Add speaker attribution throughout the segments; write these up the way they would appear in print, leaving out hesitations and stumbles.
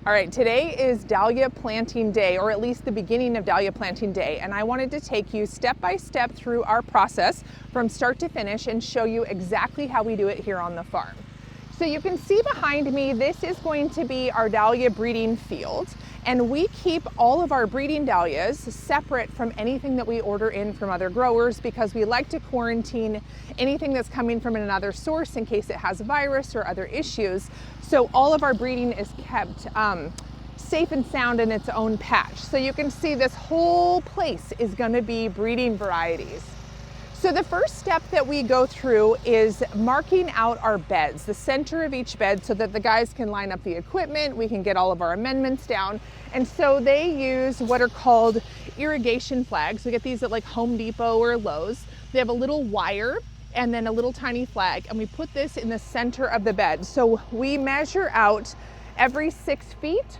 Speaker 1: All right, today is Dahlia planting day, or at least the beginning of Dahlia planting day, and I wanted to take you step by step through our process from start to finish and show you exactly how we do it here on the farm. So you can see behind me, this is going to be our Dahlia breeding field, and we keep all of our breeding dahlias separate from anything that we order in from other growers because we like to quarantine anything that's coming from another source in case it has a virus or other issues. So all of our breeding is kept safe and sound in its own patch. So you can see this whole place is going to be breeding varieties. So the first step that we go through is marking out our beds, the center of each bed, so that the guys can line up the equipment, we can get all of our amendments down. And so they use what are called irrigation flags. We get these at like Home Depot or Lowe's. They have a little wire and then a little tiny flag, and we put this in the center of the bed. So we measure out every 6 feet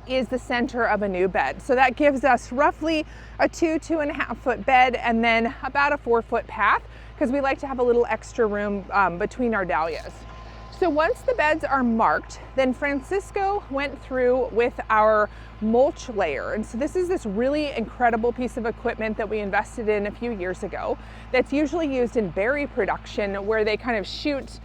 Speaker 1: is the center of a new bed. So that gives us roughly a 2.5 foot bed and then about a 4 foot path because we like to have a little extra room between our dahlias. So once the beds are marked, then Francisco went through with our mulch layer. And so this is this really incredible piece of equipment that we invested in a few years ago that's usually used in berry production where they kind of shoot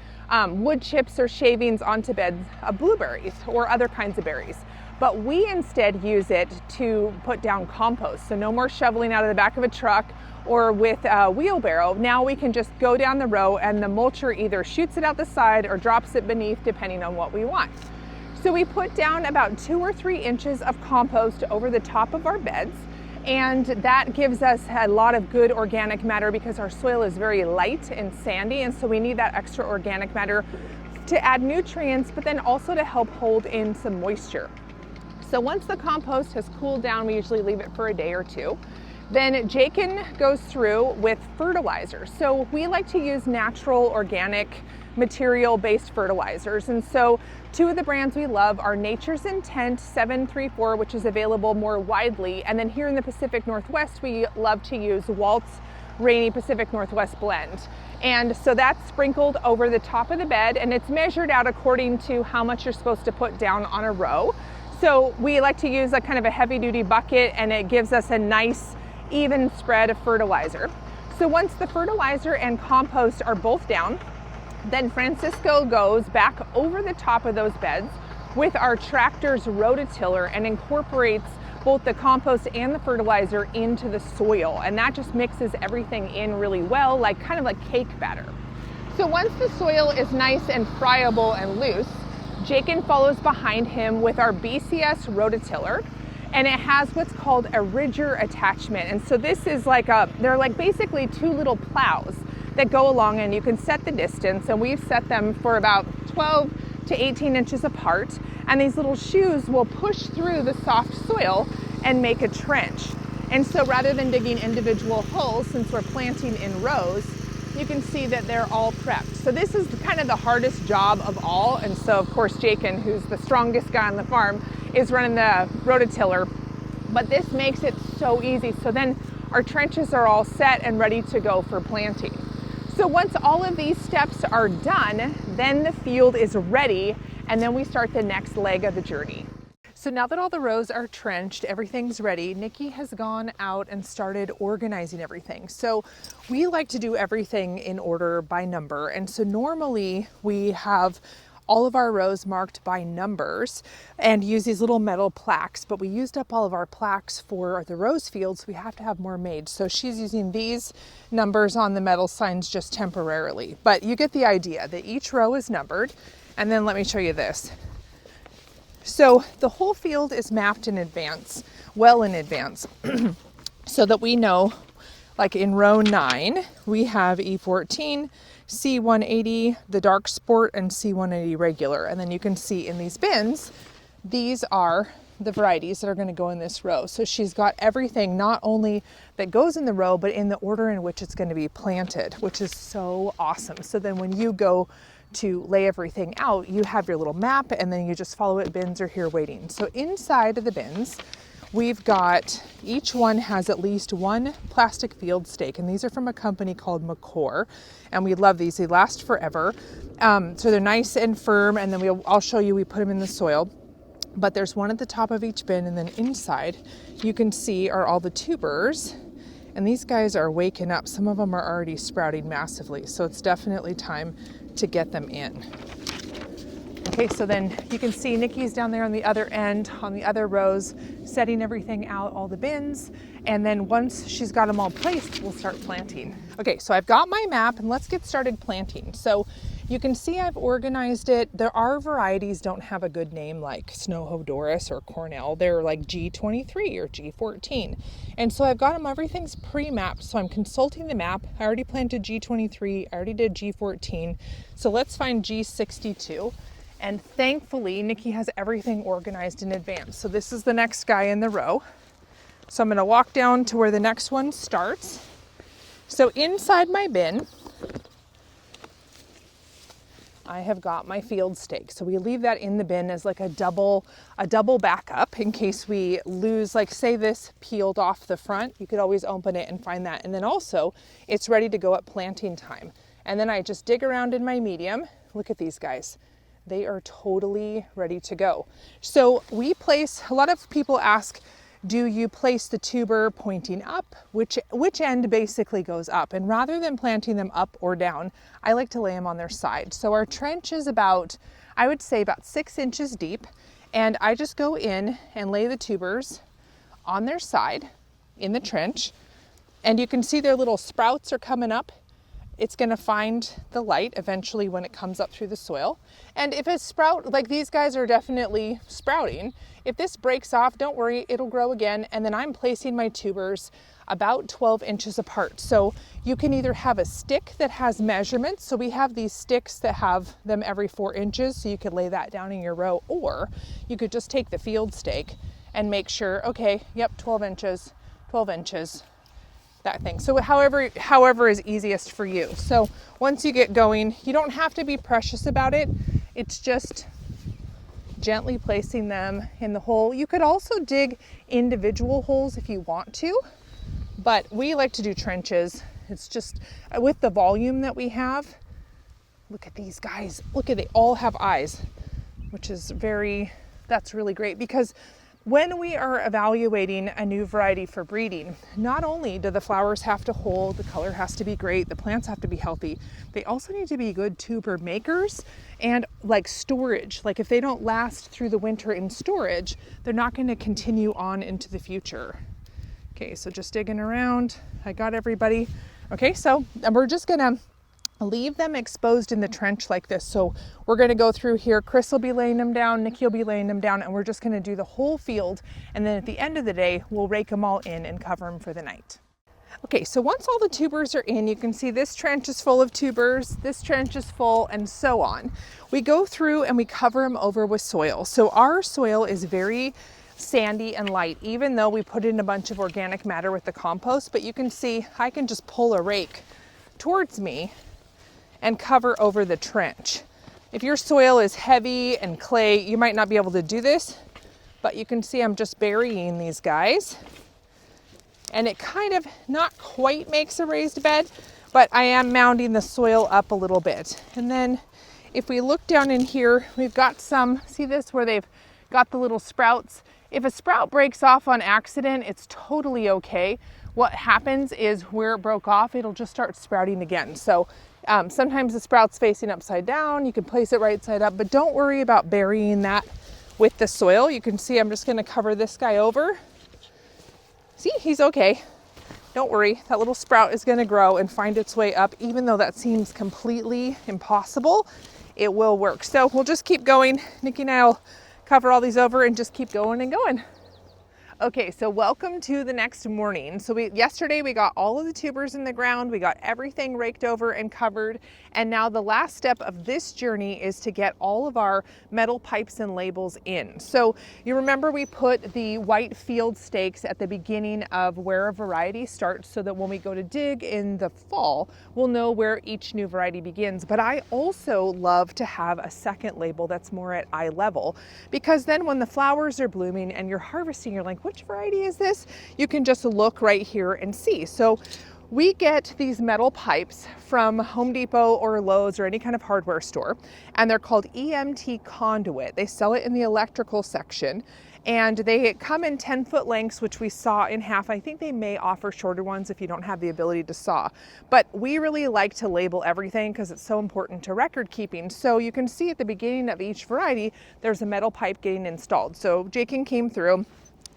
Speaker 1: wood chips or shavings onto beds of blueberries or other kinds of berries. But we instead use it to put down compost. So no more shoveling out of the back of a truck or with a wheelbarrow. Now we can just go down the row and the mulcher either shoots it out the side or drops it beneath depending on what we want. So we put down about 2 or 3 inches of compost over the top of our beds, and that gives us a lot of good organic matter because our soil is very light and sandy, and so we need that extra organic matter to add nutrients, but then also to help hold in some moisture. So once the compost has cooled down, we usually leave it for a day or two. Then Jakin goes through with fertilizer. So we like to use natural organic material-based fertilizers. And so 2 of the brands we love are Nature's Intent 734, which is available more widely. And then here in the Pacific Northwest, we love to use Walt's Rainy Pacific Northwest blend. And so that's sprinkled over the top of the bed, and it's measured out according to how much you're supposed to put down on a row. So we like to use a kind of a heavy duty bucket, and it gives us a nice even spread of fertilizer. So once the fertilizer and compost are both down, then Francisco goes back over the top of those beds with our tractor's rototiller and incorporates both the compost and the fertilizer into the soil. And that just mixes everything in really well, like kind of like cake batter. So once the soil is nice and friable and loose, Jakin follows behind him with our BCS rototiller, and it has what's called a ridger attachment. And so this is like they're like basically 2 little plows that go along, and you can set the distance, and we've set them for about 12 to 18 inches apart. And these little shoes will push through the soft soil and make a trench. And so rather than digging individual holes, since we're planting in rows, you can see that they're all prepped. So this is kind of the hardest job of all. And so of course, Jakin, who's the strongest guy on the farm, is running the rototiller, but this makes it so easy. So then our trenches are all set and ready to go for planting. So once all of these steps are done, then the field is ready, and then we start the next leg of the journey. So now that all the rows are trenched, everything's ready, Nikki has gone out and started organizing everything. So we like to do everything in order by number. And so normally we have all of our rows marked by numbers and use these little metal plaques, but we used up all of our plaques for the rose fields. We have to have more made. So she's using these numbers on the metal signs just temporarily, but you get the idea that each row is numbered. And then let me show you this. So the whole field is mapped in advance, well in advance, so that we know, like in row 9, we have E14, C180, the dark sport, and C180 regular. And then you can see in these bins, these are the varieties that are going to go in this row. So she's got everything not only that goes in the row, but in the order in which it's going to be planted, which is so awesome. So then when you go to lay everything out, you have your little map, and then you just follow it. Bins are here waiting. So inside of the bins, we've got, each one has at least 1 plastic field stake, and these are from a company called McCore, and we love these. They last forever. So they're nice and firm, and then I'll show you, we put them in the soil. but there's one at the top of each bin, and then inside you can see are all the tubers, and these guys are waking up. Some of them are already sprouting massively, so it's definitely time to get them in. Okay, so then you can see Nikki's down there on the other end, on the other rows, setting everything out, all the bins. And then once she's got them all placed, we'll start planting. Okay, so I've got my map and let's get started planting. So you can see I've organized it. There are varieties don't have a good name like Snow Doris or Cornell. They're like G23 or G14. And so I've got them, everything's pre-mapped. So I'm consulting the map. I already planted G23, I already did G14. So let's find G62. And thankfully, Nikki has everything organized in advance. So this is the next guy in the row. So I'm gonna walk down to where the next one starts. So inside my bin, I have got my field stake. So we leave that in the bin as like a double backup in case we lose, like say this peeled off the front, you could always open it and find that. And then also it's ready to go at planting time. And then I just dig around in my medium. Look at these guys. They are totally ready to go. So we place, a lot of people ask, do you place the tuber pointing up? Which end basically goes up? And rather than planting them up or down, I like to lay them on their side. So our trench is about, I would say about 6 inches deep. And I just go in and lay the tubers on their side in the trench. And you can see their little sprouts are coming up. It's gonna find the light eventually when it comes up through the soil. And if it's sprout, like these guys are definitely sprouting. If this breaks off, don't worry, it'll grow again. And then I'm placing my tubers about 12 inches apart. So you can either have a stick that has measurements. So we have these sticks that have them every 4 inches. So you could lay that down in your row, or you could just take the field stake and make sure, okay, yep, 12 inches, 12 inches. That thing. So however is easiest for you. So once you get going, you don't have to be precious about it. It's just gently placing them in the hole. You could also dig individual holes if you want to, but we like to do trenches. It's just with the volume that we have. Look at these guys. Look at, they all have eyes, which is that's really great, because when we are evaluating a new variety for breeding, not only do the flowers have to hold, the color has to be great, the plants have to be healthy, they also need to be good tuber makers and like storage. Like if they don't last through the winter in storage, they're not going to continue on into the future. Okay, so just digging around. I got everybody. Okay, so we're just gonna leave them exposed in the trench like this. So we're going to go through here. Chris will be laying them down, Nikki will be laying them down, and we're just going to do the whole field. And then at the end of the day, we'll rake them all in and cover them for the night. Okay, so once all the tubers are in, you can see this trench is full of tubers, this trench is full, and so on. We go through and we cover them over with soil. So our soil is very sandy and light, even though we put in a bunch of organic matter with the compost. But you can see I can just pull a rake towards me and cover over the trench. If your soil is heavy and clay, you might not be able to do this, but you can see I'm just burying these guys. And it kind of not quite makes a raised bed, but I am mounding the soil up a little bit. And then if we look down in here, we've got some, see this where they've got the little sprouts. If a sprout breaks off on accident, it's totally okay. What happens is where it broke off, it'll just start sprouting again. So sometimes the sprout's facing upside down, you can place it right side up, but don't worry about burying that with the soil. You can see I'm just gonna cover this guy over. See, he's okay. Don't worry, that little sprout is gonna grow and find its way up. Even though that seems completely impossible, it will work. So we'll just keep going. Nikki and I'll cover all these over and just keep going and going. Okay, so welcome to the next morning. So yesterday we got all of the tubers in the ground, we got everything raked over and covered, and now the last step of this journey is to get all of our metal pipes and labels in. So you remember we put the white field stakes at the beginning of where a variety starts, so that when we go to dig in the fall, we'll know where each new variety begins. But I also love to have a second label that's more at eye level, because then when the flowers are blooming and you're harvesting, you're like, which variety is this? You can just look right here and see. So We get these metal pipes from Home Depot or Lowe's or any kind of hardware store, and they're called EMT conduit. They sell it in the electrical section, and they come in 10-foot lengths, which we saw in half. I think they may offer shorter ones if you don't have the ability to saw, but we really like to label everything because it's so important to record keeping. So you can see at the beginning of each variety, there's a metal pipe getting installed. So Jakin came through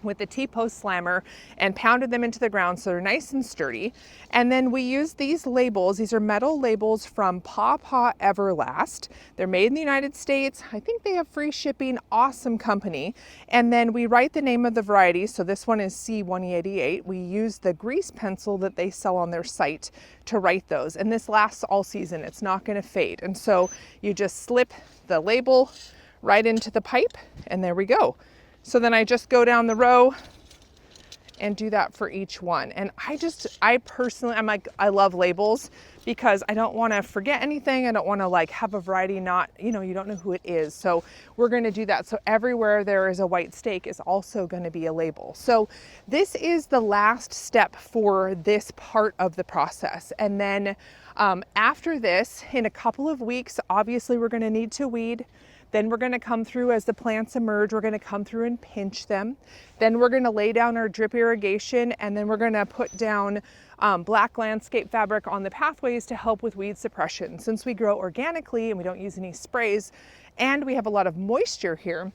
Speaker 1: with the T-post slammer and pounded them into the ground so they're nice and sturdy. And then we use these labels. These are metal labels from Paw Paw Everlast. They're made in the United States. I think they have free shipping. Awesome company. And then we write the name of the variety. So this one is C188. We use the grease pencil that they sell on their site to write those. And this lasts all season. It's not going to fade. And so you just slip the label right into the pipe, and there we go. So then I just go down the row and do that for each one. And I personally, I love labels because I don't want to forget anything. I don't want to like have a variety not, you don't know who it is. So we're going to do that. So everywhere there is a white stake is also going to be a label. So this is the last step for this part of the process. And then after this, in a couple of weeks, obviously we're going to need to weed. Then we're going to come through as the plants emerge, we're going to come through and pinch them. Then we're going to lay down our drip irrigation, and then we're going to put down black landscape fabric on the pathways to help with weed suppression. Since we grow organically and we don't use any sprays, and we have a lot of moisture here,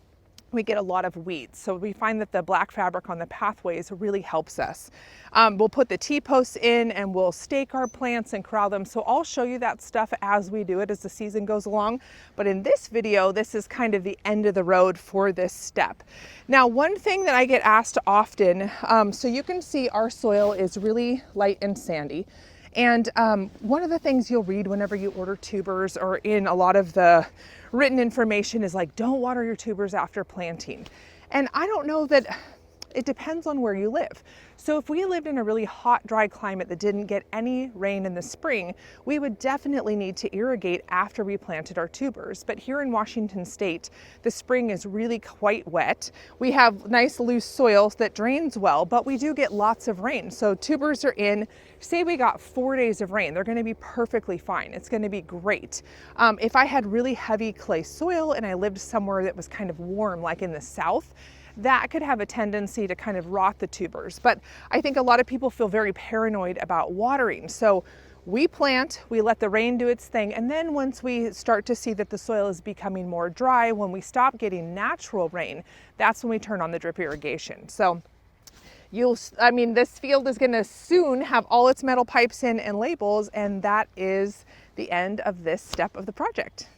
Speaker 1: we get a lot of weeds. So we find that the black fabric on the pathways really helps us. We'll put the T-posts in and we'll stake our plants and corral them. So I'll show you that stuff as we do it, as the season goes along. But in this video, this is kind of the end of the road for this step. Now, one thing that I get asked often, so you can see our soil is really light and sandy. And one of the things you'll read whenever you order tubers or in a lot of the written information is like, don't water your tubers after planting. And I don't know that, it depends on where you live. So if we lived in a really hot, dry climate that didn't get any rain in the spring, we would definitely need to irrigate after we planted our tubers. But here in Washington State, the spring is really quite wet. We have nice loose soil that drains well, but we do get lots of rain. So tubers are in, say we got 4 days of rain, they're gonna be perfectly fine. It's gonna be great. If I had really heavy clay soil and I lived somewhere that was kind of warm, like in the south, that could have a tendency to kind of rot the tubers. But I think a lot of people feel very paranoid about watering. So we plant, we let the rain do its thing, and then once we start to see that the soil is becoming more dry, when we stop getting natural rain, that's when we turn on the drip irrigation. So this field is gonna soon have all its metal pipes in and labels, and that is the end of this step of the project.